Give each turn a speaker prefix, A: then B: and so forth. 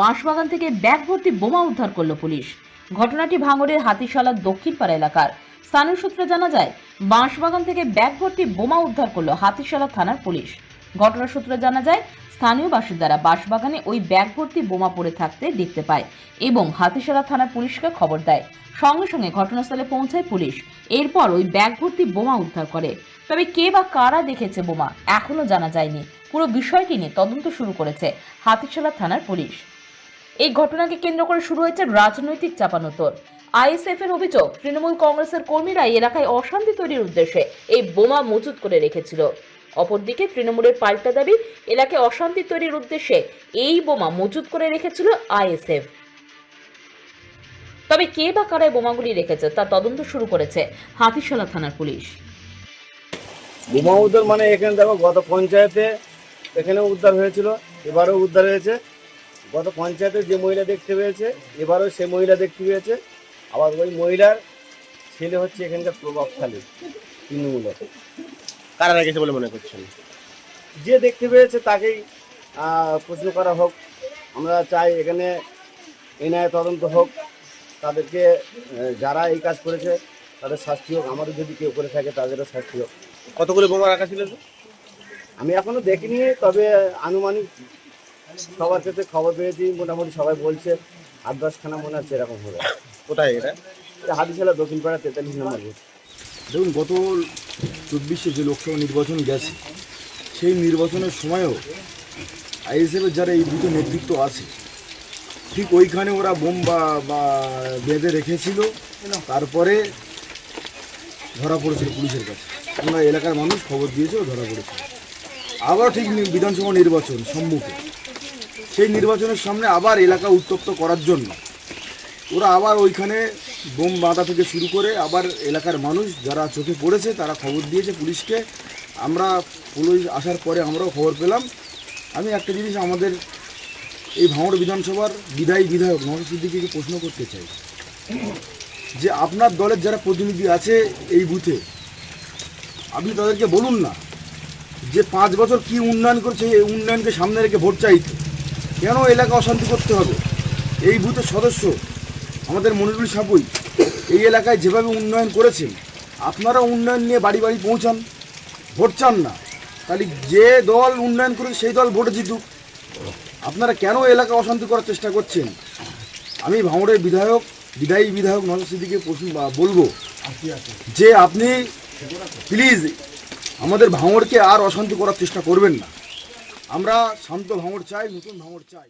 A: বাঁশবাগান থেকে ব্যাগ ভর্তি বোমা উদ্ধার করল পুলিশ। ঘটনাটি ভাঙড়ের হাতিশালার দক্ষিণপাড়া এলাকার। স্থানীয় সূত্রে জানা যায়, বাঁশবাগান থেকে ব্যাগ ভর্তি বোমা উদ্ধার করল হাতিশালা থানার পুলিশ। ঘটনার সূত্রে জানা যায়, স্থানীয় বাসিন্দারা বাঁশবাগানে ওই ব্যাগ ভর্তি বোমা পড়ে থাকতে দেখতে পায় এবং হাতিশালা থানার পুলিশকে খবর দেয়। সঙ্গে সঙ্গে ঘটনাস্থলে পৌঁছায় পুলিশ। এরপর ওই ব্যাগ ভর্তি বোমা উদ্ধার করে। তবে কে বা কারা দেখেছে বোমা এখনো জানা যায়নি। পুরো বিষয়টি নিয়ে তদন্ত শুরু করেছে হাতিশালা থানার পুলিশ। এই ঘটনাকে কেন্দ্র করে শুরু হয়েছে রাজনৈতিক চাপানোতর। আইএসএফ এর অভিযোগ, তৃণমূল কংগ্রেসের কর্মীরা এলাকায় অশান্তি তৈরির উদ্দেশ্যে এই বোমা মজুত করে রেখেছিল। অপরদিকে তৃণমূলের পাল্টা দাবি, এলাকায় অশান্তি তৈরির উদ্দেশ্যে এই বোমা মজুত করে রেখেছিল আইএসএফ। তবে কে বা কারা বোমাগুলি রেখেছে তা তদন্ত শুরু করেছে হাতিশালা থানার পুলিশ।
B: বোমা উদ্ধার মানে এখানে দেখো, গত পঞ্চায়েতে এখানেও উদ্ধার হয়েছিল, এবারেও উদ্ধার হয়েছে। গত পঞ্চায়েতে যে মহিলা দেখতে পেয়েছে, এবারেও সে মহিলা দেখতে পেয়েছে। আবার ওই মহিলার ছেলে হচ্ছে এখানকার প্রভাবশালী তৃণমূলের।
C: কারা রেখেছে বলে মনে করছেন?
B: যে দেখতে পেয়েছে তাকেই প্রশ্ন করা হোক। আমরা চাই এখানে এনআইএ তদন্ত হোক, তাদেরকে যারা এই কাজ করেছে তাদের শাস্তি হোক। আমাদের যদি কেউ করে থাকে তাদেরও শাস্তি হোক।
C: কতগুলো বোমা রাখা ছিল?
B: আমি এখনো দেখিনি, তবে আনুমানিক সবার ক্ষেত্রে খবর পেয়েছি, মোটামুটি সবাই বলছে 8-10খানা মনে হচ্ছে এরকম হবে।
C: কোথায় এটা?
B: এটা হাতিশালা দক্ষিণপাড়া 43 নম্বর বুথ।
D: দেখুন, গত 24-এ যে লোকসভা নির্বাচন গেছে, সেই নির্বাচনের সময়ও আইএসএফের যারা এই দুটো নেতৃত্ব আছে, ঠিক ওইখানে ওরা বোম বা বেঁধে রেখেছিল। তারপরে ধরা পড়েছিল পুলিশের কাছে। আমরা এলাকার মানুষ খবর দিয়েছিল, ধরা পড়েছিল। আবার ঠিক বিধানসভা নির্বাচন সম্মুখে, সেই নির্বাচনের সামনে আবার এলাকা উত্তপ্ত করার জন্য ওরা আবার ওইখানে বোম বাঁধা থেকে শুরু করে আবার এলাকার মানুষ যারা চোখে পড়েছে তারা খবর দিয়েছে পুলিশকে। আমরা পুলিশ আসার পরে আমরাও খবর পেলাম। আমি একটা জিনিস আমাদের এই ভাঙড় বিধানসভার বিধায়ক নওশাদ সিদ্দিকীকে প্রশ্ন করতে চাই, যে আপনার দলের যারা প্রতিনিধি আছে এই বুথে, আপনি তাদেরকে বলুন না যে 5 বছর কি উন্নয়ন করছে, এই উন্নয়নকে সামনে রেখে ভোট চাইতে কেন এলাকা অশান্তি করতে হবে? এই বুথের সদস্য আমাদের মনিরুল সাপুই এই এলাকায় যেভাবে উন্নয়ন করেছেন, আপনারা উন্নয়ন নিয়ে বাড়ি বাড়ি পৌঁছান, ভোট চান না। তাহলে যে দল উন্নয়ন করেছে সেই দল ভোটে জিতুক। আপনারা কেন এলাকা অশান্তি করার চেষ্টা করছেন? আমি ভাঙড়ের বিধায়ক নওশাদ সিদ্দিকীকে বলবো যে আপনি প্লিজ আমাদের ভাঙড়কে আর অশান্তি করার চেষ্টা করবেন না। আমরা শান্ত ভাঙড় চাই, নতুন ভাঙড় চাই।